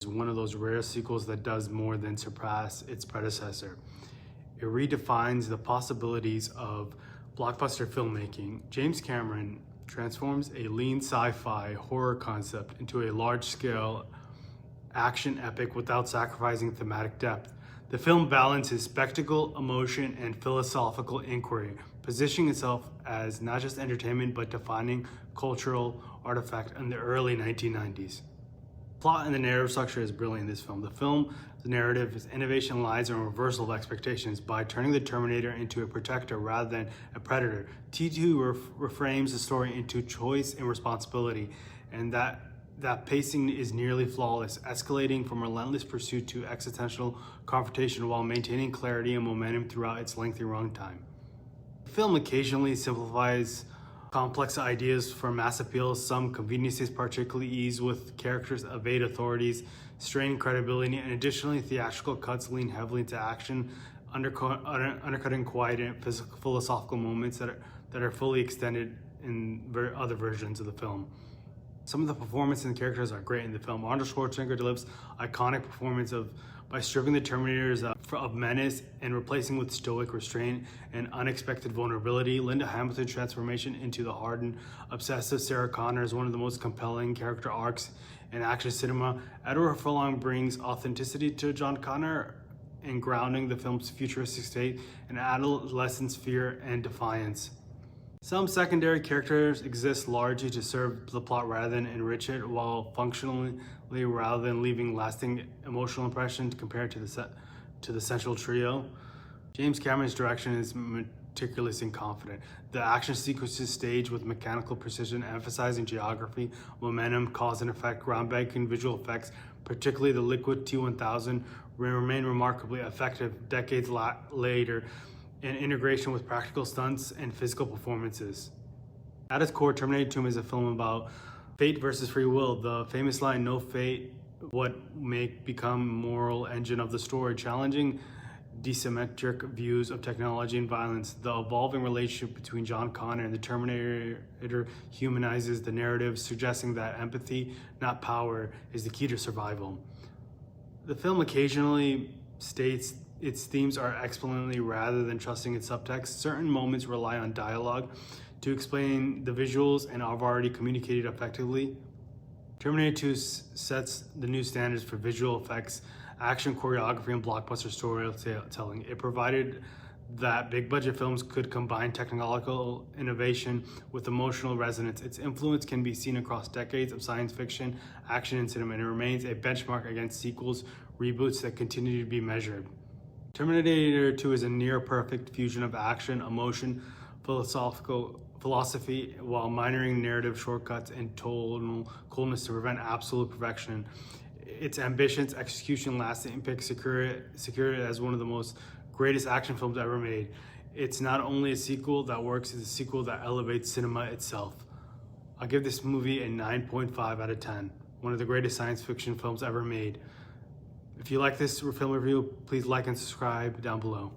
is one of those rare sequels that does more than surpass its predecessor. It redefines the possibilities of blockbuster filmmaking. James Cameron transforms a lean sci-fi horror concept into a large-scale action epic without sacrificing thematic depth. The film balances spectacle, emotion, and philosophical inquiry, positioning itself as not just entertainment but defining cultural artifact in the early 1990s. The plot and the narrative structure is brilliant in this film. The narrative innovation lies in a reversal of expectations by turning the Terminator into a protector rather than a predator. T2 reframes the story into choice and responsibility, and that pacing is nearly flawless, escalating from relentless pursuit to existential confrontation while maintaining clarity and momentum throughout its lengthy runtime. The film occasionally simplifies complex ideas for mass appeal. Some conveniences, particularly ease with characters evade authorities, strain credibility, and additionally theatrical cuts lean heavily into action, undercutting quiet and philosophical moments that are fully extended in other versions of the film. Some of the performances and characters are great in the film. Arnold Schwarzenegger delivers iconic performance by stripping the Terminators of menace and replacing with stoic restraint and unexpected vulnerability. Linda Hamilton's transformation into the hardened, obsessive Sarah Connor is one of the most compelling character arcs in action cinema. Edward Furlong brings authenticity to John Connor and grounding the film's futuristic state and adolescence fear and defiance. Some secondary characters exist largely to serve the plot rather than enrich it, while functionally rather than leaving lasting emotional impressions compared to the central trio. James Cameron's direction is meticulous and confident. The action sequences staged with mechanical precision, emphasizing geography, momentum, cause and effect, groundbreaking visual effects, particularly the Liquid T-1000, remain remarkably effective decades later in integration with practical stunts and physical performances. At its core, Terminator 2 is a film about fate versus free will. The famous line, "No fate, what may become moral engine of the story," challenging asymmetric views of technology and violence. The evolving relationship between John Connor and the Terminator humanizes the narrative, suggesting that empathy, not power, is the key to survival. The film occasionally states its themes are explanatory rather than trusting its subtext. Certain moments rely on dialogue to explain the visuals and have already communicated effectively. Terminator 2 sets the new standards for visual effects, action choreography, and blockbuster storytelling. It provided that big budget films could combine technological innovation with emotional resonance. Its influence can be seen across decades of science fiction, action, and cinema, and it remains a benchmark against sequels, reboots that continue to be measured. Terminator 2 is a near-perfect fusion of action, emotion, philosophy, while minoring narrative shortcuts and tonal coolness to prevent absolute perfection. Its ambitions, execution, lasting impact secure it as one of the most greatest action films ever made. It's not only a sequel that works, it's a sequel that elevates cinema itself. I'll give this movie a 9.5 out of 10. One of the greatest science fiction films ever made. If you like this film review, please like and subscribe down below.